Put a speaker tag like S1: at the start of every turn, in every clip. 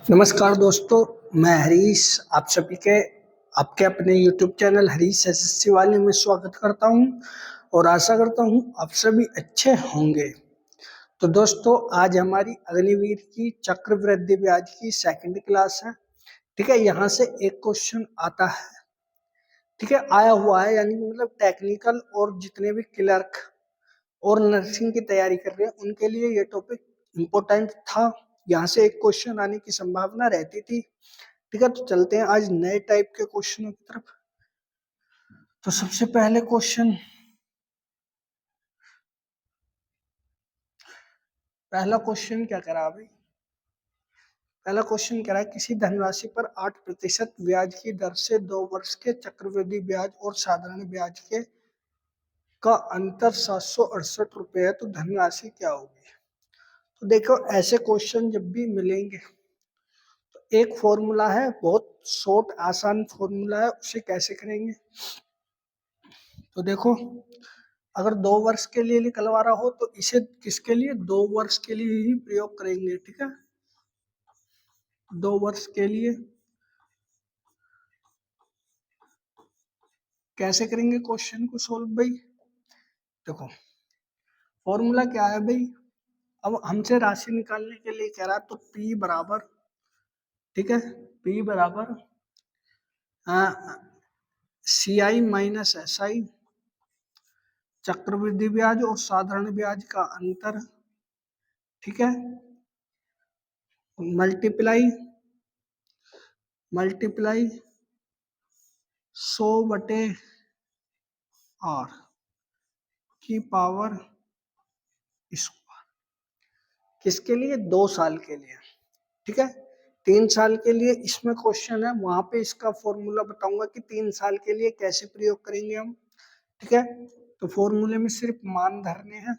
S1: नमस्कार दोस्तों, मैं हरीश आप सभी के आपके अपने YouTube चैनल हरीश एसएससी वाले में स्वागत करता हूं और आशा करता हूं आप सभी अच्छे होंगे। तो दोस्तों, आज हमारी अग्निवीर की चक्रवृद्धि ब्याज की सेकंड क्लास है। ठीक है, यहाँ से एक क्वेश्चन आता है। ठीक है, आया हुआ है, यानी मतलब टेक्निकल और जितने भी क्लर्क और नर्सिंग की तैयारी कर रहे हैं उनके लिए ये टॉपिक इम्पोर्टेंट था। यहाँ से एक क्वेश्चन आने की संभावना रहती थी। ठीक है, तो चलते हैं आज नए टाइप के क्वेश्चनों की तरफ। तो सबसे पहले क्वेश्चन, पहला क्वेश्चन क्या करा भाई? पहला क्वेश्चन कह रहा है किसी धनराशि पर 8% ब्याज की दर से 2 वर्ष के चक्रवृद्धि ब्याज और साधारण ब्याज के का अंतर 768 रुपये है, तो धनराशि क्या होगी? तो देखो, ऐसे क्वेश्चन जब भी मिलेंगे तो एक फॉर्मूला है, बहुत शॉर्ट आसान फॉर्मूला है, उसे कैसे करेंगे? तो देखो, अगर 2 वर्ष के लिए निकलवा रहा हो तो इसे किसके लिए? 2 वर्ष के लिए ही प्रयोग करेंगे। ठीक है, 2 वर्ष के लिए कैसे करेंगे क्वेश्चन को सोल्व भाई? देखो, फॉर्मूला क्या है भाई? अब हमसे राशि निकालने के लिए कह रहा है, तो P बराबर, ठीक है, P बराबर CI माइनस SI, चक्रवृद्धि ब्याज और साधारण ब्याज का अंतर, ठीक है, मल्टीप्लाई 100/r की पावर स्क्वायर। किसके लिए? 2 साल के लिए। ठीक है, 3 साल के लिए इसमें क्वेश्चन है, वहां पे इसका फॉर्मूला बताऊंगा कि 3 साल के लिए कैसे प्रयोग करेंगे हम। ठीक है, तो फॉर्मूले में सिर्फ मान धरने हैं।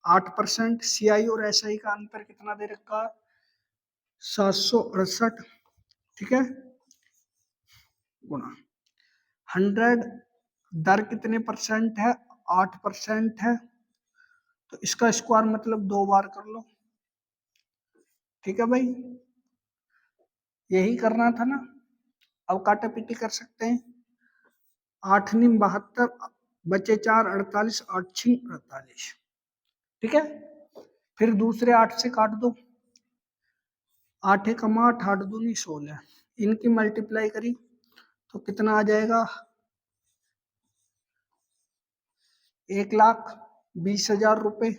S1: 8% CI और SI का अंतर कितना दे रखा है? 768। ठीक है, गुना 100, दर कितने परसेंट है? 8% है, तो इसका स्क्वायर मतलब 2 बार कर लो। ठीक है भाई, यही करना था ना। अब काटा पीटी कर सकते हैं। 8 × 72 बचे 4, 48, 8 × 48। ठीक है, फिर दूसरे 8 से काट दो। 8 × 8, 8 दूनी 16। इनकी मल्टीप्लाई करी तो कितना आ जाएगा? 1,20,000 रुपए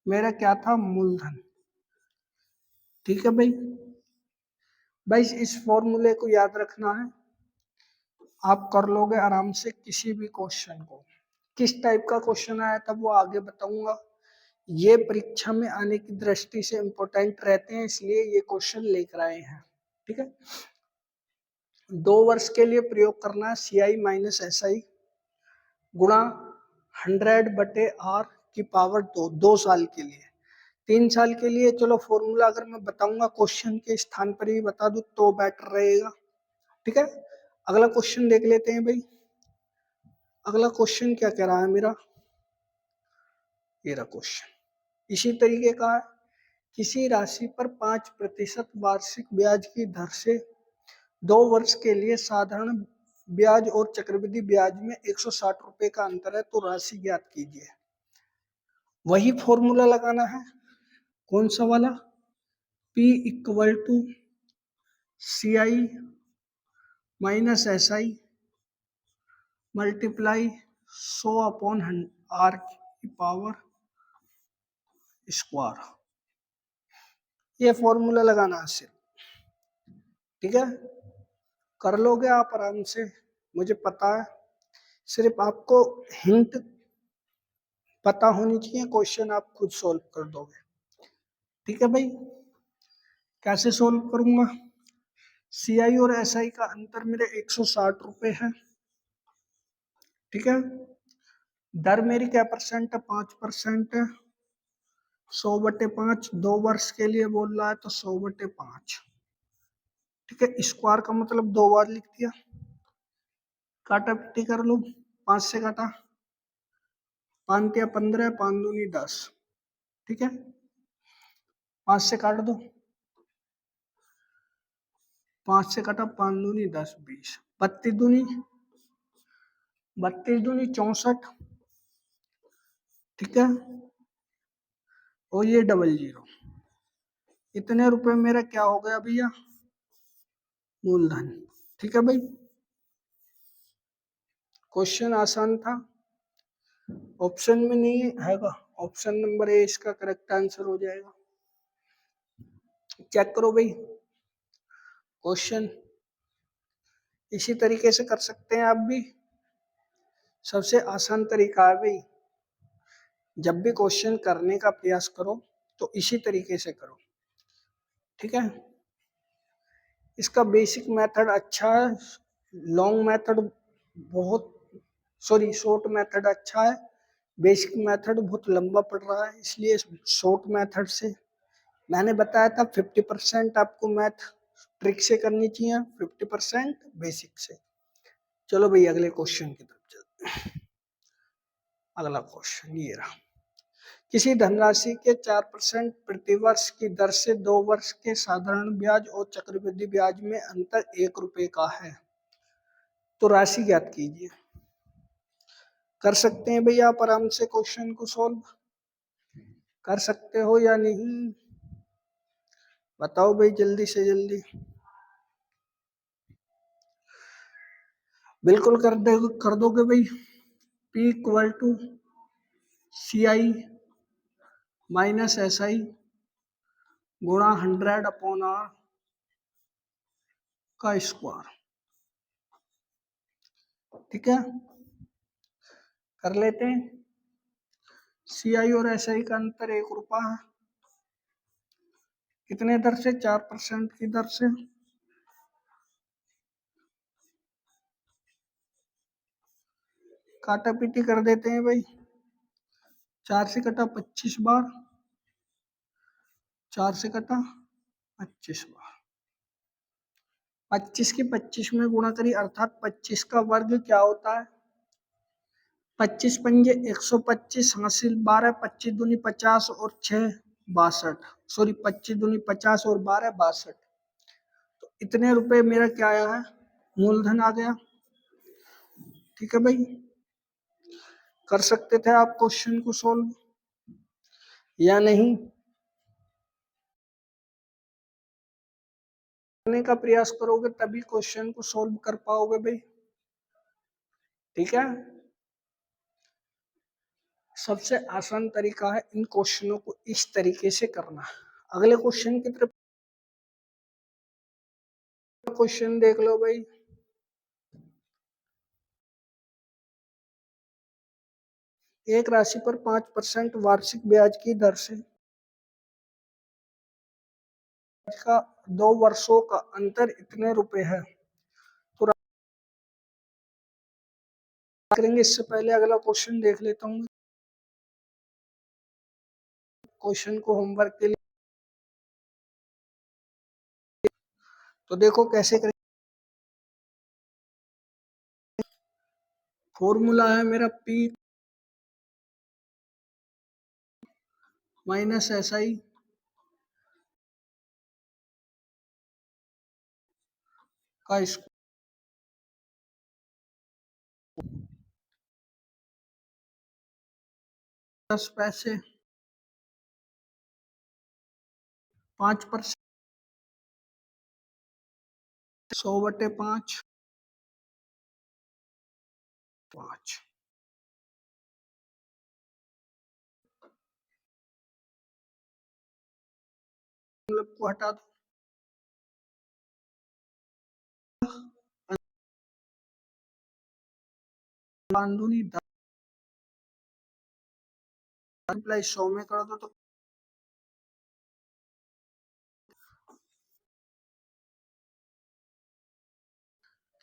S1: मेरा क्या था? मूलधन। ठीक है भाई, इस फॉर्मूले को याद रखना है, आप कर लोगे आराम से किसी भी क्वेश्चन को। किस टाइप का क्वेश्चन आया था वो आगे बताऊंगा। ये परीक्षा में आने की दृष्टि से इम्पोर्टेंट रहते हैं, इसलिए ये क्वेश्चन लेकर आए हैं। ठीक है, 2 वर्ष के लिए प्रयोग करना है CI माइनस SI गुणा 100/r की पावर 2 साल के लिए। 3 साल के लिए चलो फॉर्मूला अगर मैं बताऊंगा क्वेश्चन के स्थान पर ही बता दूं तो बेटर रहेगा। ठीक है, अगला क्वेश्चन देख लेते हैं भाई। अगला क्वेश्चन क्या कह रहा है मेरा? ये रहा क्वेश्चन, इसी तरीके का है। किसी राशि पर 5% वार्षिक ब्याज की दर से 2 वर्ष के लिए साधारण ब्याज और चक्रवृद्धि ब्याज में 160 रुपए का अंतर है, तो राशि ज्ञात कीजिए। वही फॉर्मूला लगाना है, कौन सा वाला? P = CI minus SI multiply 100/r की पावर स्क्वायर। ये फॉर्मूला लगाना है सिर्फ। ठीक है, कर लोगे आप आराम से, मुझे पता है। सिर्फ आपको हिंट पता होनी चाहिए, क्वेश्चन आप खुद सॉल्व कर दोगे। ठीक है भाई, कैसे सॉल्व करूंगा? CI और SI का अंतर मेरे 160 रुपए है। ठीक है, दर मेरी क्या परसेंट है? 5% है। 100/5, 2 वर्ष के लिए बोल रहा है तो 100/5। ठीक है, स्क्वायर का मतलब 2 बार लिख दिया। काटा पीटी कर लो, 5 से काटा, 5 × 15, 5 दूनी 10। ठीक है, 5 से काट दो, 5 से कटा 5 दूनी 10 20 32 दूनी 64, ठीक है, और ये 00। इतने रुपए मेरा क्या हो गया भैया, मूलधन। ठीक है भाई, क्वेश्चन आसान था, ऑप्शन में नहीं हैगा, ऑप्शन नंबर ए इसका करेक्ट आंसर हो जाएगा। चेक करो भाई क्वेश्चन, इसी तरीके से कर सकते हैं आप भी, सबसे आसान तरीका है भाई। जब भी क्वेश्चन करने का प्रयास करो तो इसी तरीके से करो, ठीक है। इसका बेसिक मेथड अच्छा है, लॉन्ग मेथड बहुत, सॉरी शॉर्ट मेथड अच्छा है, बेसिक मेथड बहुत लंबा पड़ रहा है, इसलिए शॉर्ट मेथड से मैंने बताया था 50% आपको मैथ ट्रिक से करनी चाहिए, 50% बेसिक से। चलो भाई अगले क्वेश्चन की तरफ चलते हैं। अगला क्वेश्चन ये रहा, किसी धनराशि के 4% प्रतिवर्ष की दर से 2 वर्ष के साधारण ब्याज और चक्रवृद्धि ब्याज में अंतर 1 रुपए का है, तो राशि ज्ञात कीजिए। कर सकते हैं भैया आप आराम से क्वेश्चन को सॉल्व, कर सकते हो या नहीं, बताओ भाई जल्दी से जल्दी। बिल्कुल कर दोगे भाई। P equal to CI minus SI गुणा 100/R का स्क्वायर, ठीक है, कर लेते हैं। CI और SI का अंतर 1 रुपया है, कितने दर से, 4% की दर से। काटा पीटी कर देते हैं भाई, 4 से कटा 25 बार, 4 से कटा 25 बार, 25 की 25 में गुणा करी, अर्थात 25 का वर्ग क्या होता है, 25 पंजे 125, हासिल 12, 25 दूनी 50 और 6 62, सॉरी 25 दूनी 50 और 12 62, तो इतने रुपए मेरा क्या आया है, मूलधन आ गया। ठीक है भाई, कर सकते थे आप क्वेश्चन को सॉल्व या नहीं, करने का प्रयास करोगे तभी क्वेश्चन को सॉल्व कर पाओगे भाई, ठीक है। सबसे आसान तरीका है इन क्वेश्चनों को इस तरीके से करना। अगले क्वेश्चन की तरफ, क्वेश्चन देख लो भाई, एक राशि पर 5% वार्षिक ब्याज की दर से का 2 वर्षों का अंतर इतने रुपए है, तो करेंगे। इससे पहले अगला क्वेश्चन देख लेता हूँ, क्वेश्चन को होमवर्क के लिए, तो देखो कैसे करें। फॉर्मूला है मेरा P माइनस SI का स्क्वायर 10 पैसे 5%, 100/5 5, मतलब को हटा दो, बांधुनी 10 मल्टीप्लाई 100 में कर दो, तो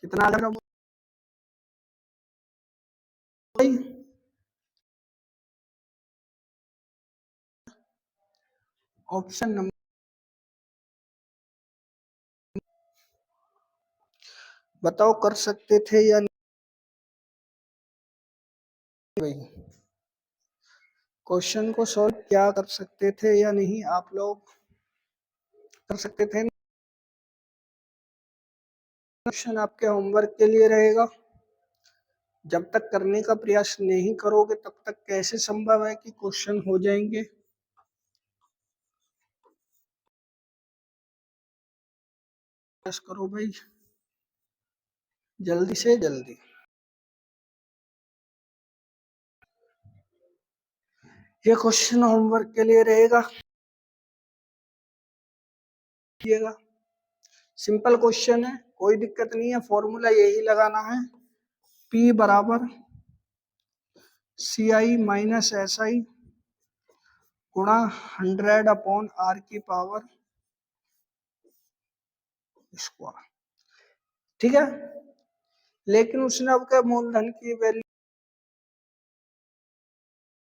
S1: कितना आ जाएगा भाई, ऑप्शन नंबर, बताओ कर सकते थे या नहीं भाई, क्वेश्चन को सॉल्व क्या कर सकते थे या नहीं, आप लोग कर सकते थे। क्वेश्चन आपके होमवर्क के लिए रहेगा। जब तक करने का प्रयास नहीं करोगे तब तक कैसे संभव है कि क्वेश्चन हो जाएंगे। प्रयास करो भाई, जल्दी से जल्दी। ये क्वेश्चन होमवर्क के लिए रहेगा, सिंपल क्वेश्चन है, कोई दिक्कत नहीं है। फॉर्मूला यही लगाना है, P बराबर CI माइनस SI गुणा 100/R की पावर स्क्वायर। ठीक है, लेकिन उसने अब क्या मूलधन की वैल्यू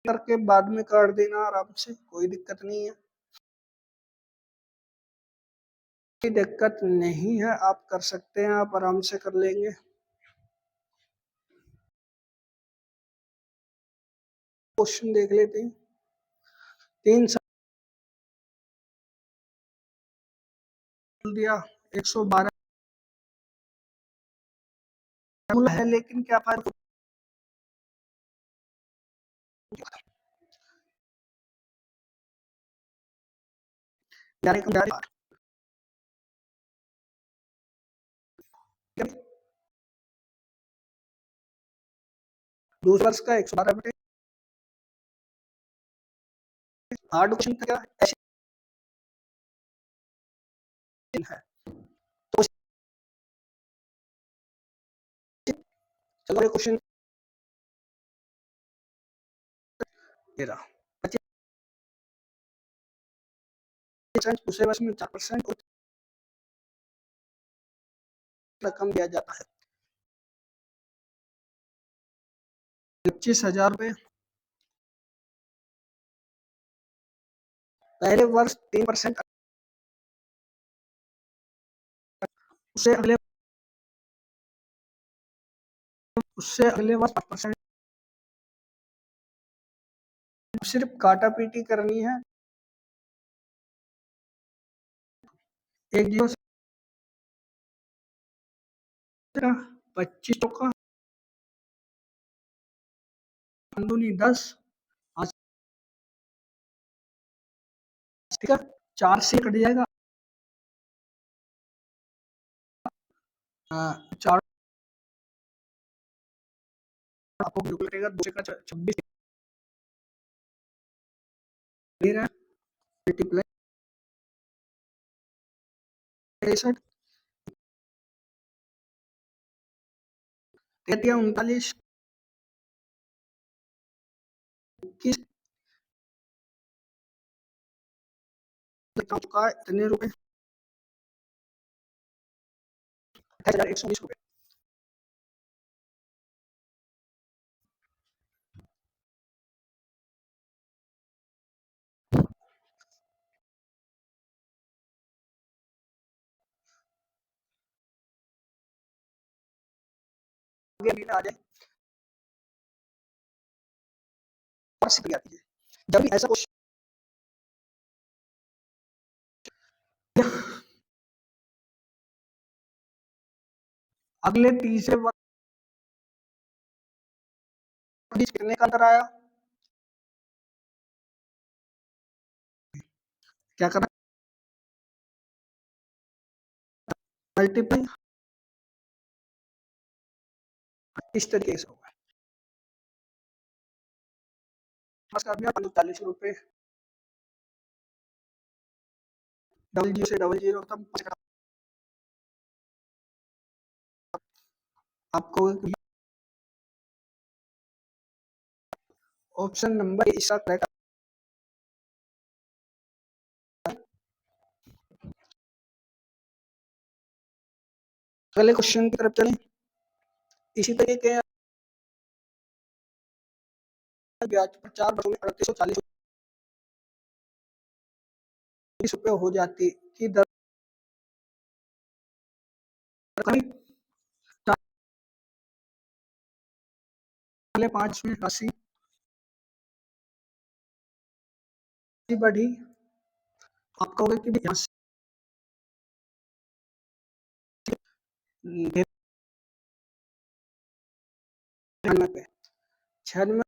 S1: करके बाद में काट देना आराम से, कोई दिक्कत नहीं है। कोई दिक्कत नहीं है, आप कर सकते हैं, आप आराम से कर लेंगे। क्वेश्चन देख लेते हैं। 3 साल दिया 112 है, लेकिन क्या फायदा। दूसरे वर्ष का 112/8 क्वेश्चन क्या ऐसे है, तो चलो क्वेश्चन ये रहा। 25% दूसरे वर्ष में 4% रकम दिया जाता है। 25,000 रुपये पहले वर्ष 3%, उससे अगले वर्ष 5%। सिर्फ काटा पीटी करनी है, एक जीरो 25 का 10, ठीक है, 4 से कट जाएगा। 4 आपको बिल्कुल कटेगा, 2 का 26 दे रहा है, मल्टीप्लाई 63 39 21 का इतने रुपए 28,120 रुपए। आगे आ जाए और सिंपल आती है। जब भी ऐसा क्वेश्चन अगले तीसरे वर्ष कितने का अंतर आया, क्या करना, मल्टीप्लाई इस तरीके से होगा। 45 रुपए, डबल जीरो से डबल जीरो तब आपको ऑप्शन नंबर इसका करेक्ट। अगले क्वेश्चन की तरफ चलें। इसी तरीके ब्याज पर 4 वर्षों में 3840 रुपये हो जाती की दर करीब 5 में राशि बढ़ी। आप कहोगे कि 96 96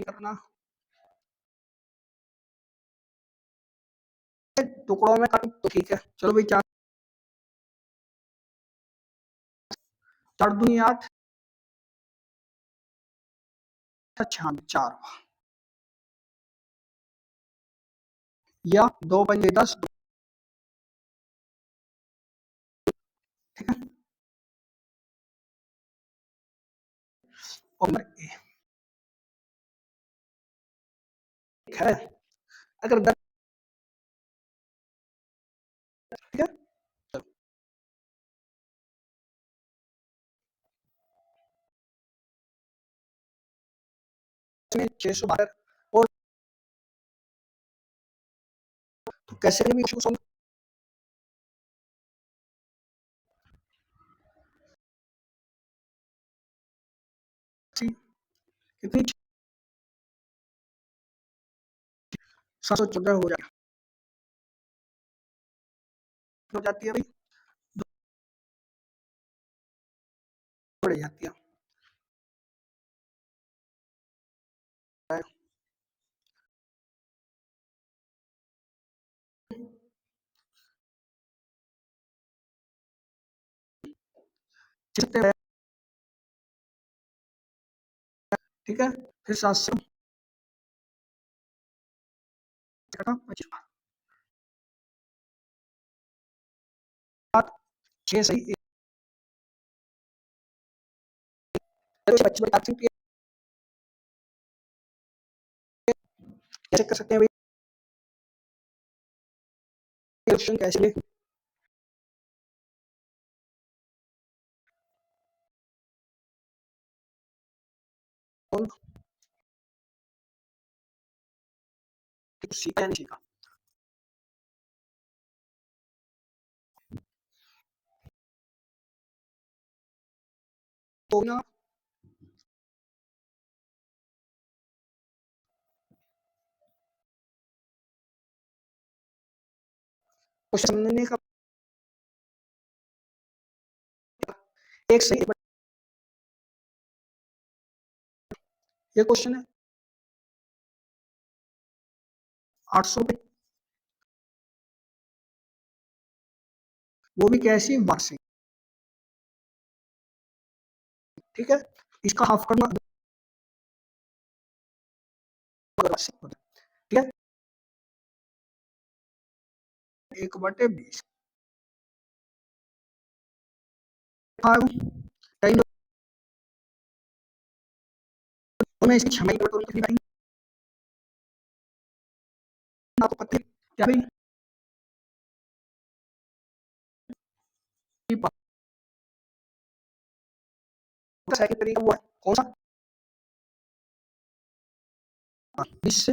S1: करना टुकड़ों में काटो तो ठीक है। चलो भाई, चार चार दूनी 8, 4 या 2 पंजे 10, ठीक है। और है अगर 10, ठीक है। इसमें 612 और तो कैसे भी इसको सॉल्व कितनी 714 हो जाती है भाई, बढ़ जाती है। ठीक है, फिर 7 से 6 सही, 25 कैसे कर सकते हैं भाई, क्वेश्चन कैसे सीखा या नहीं सीखा, तो ना क्वेश्चन समझने का एक सही ये क्वेश्चन है 800 वो भी कैसी वार्षिक, ठीक है। इसका हाफ करना ठीक है, 1/20 मैं इसकी क्षमा आपको पता है क्या भाई, सेकंड तरीका वो है कौन सा, 20 से,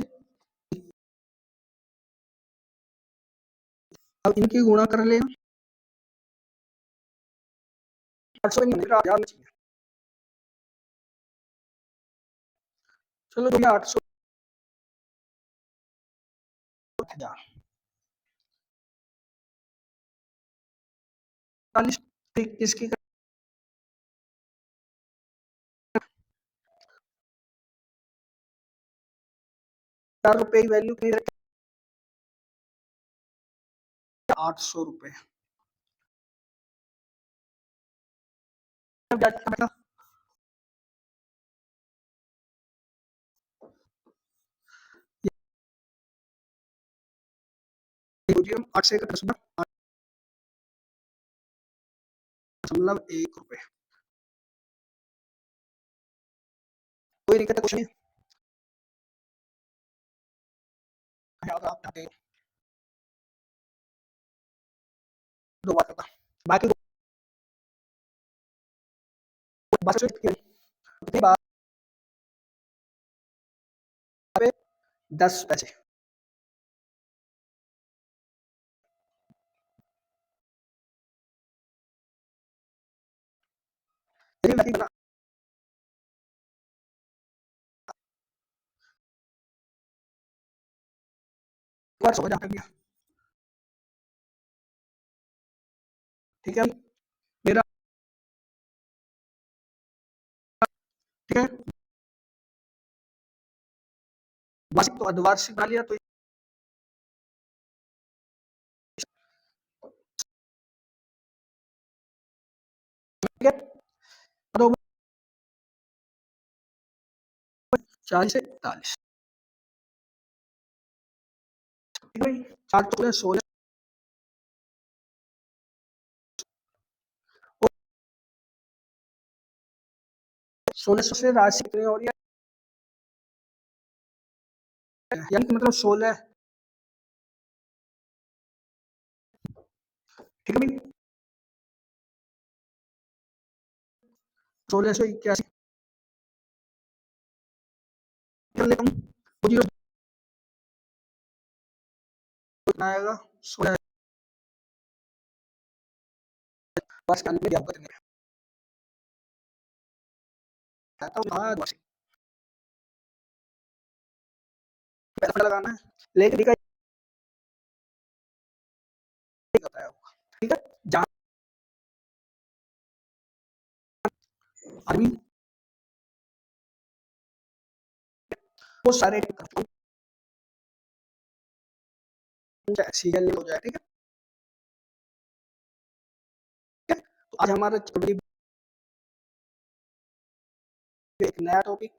S1: अब इनकी गुणा कर ले 800 नहीं मिलेगा, 1000 में चाहिए। चलो भैया 800 40 इसकी ₹4 की वैल्यू कितनी रखते हैं, ₹800। सोडियम 8 से 10.1 रुपए, कोई दिक्कत कुछ नहीं, आप दो बात करता बाकी बात कितनी बात 10 पैसे, वर्ष हो जाता गया। ठीक है मेरा, ठीक है वार्षिक तो अर्धवार्षिक बना लिया, तो ठीक है तो 40 से 41, ठीक है भाई 4 चौके 16, और 1600 से राशि कितनी हो रही है, यानी कि मतलब 16, ठीक है भाई 1681 कर लेता हूँ, तो जीरो आएगा 16 वर्ष का अंत में अवगत नहीं आता हूँ, पैसा लगाना है, लेकिन ठीक है बताया होगा, ठीक है जहाँ आदमी वो सारे सीरियल हो जाए, ठीक है तो आज हमारा छोटी एक नया टॉपिक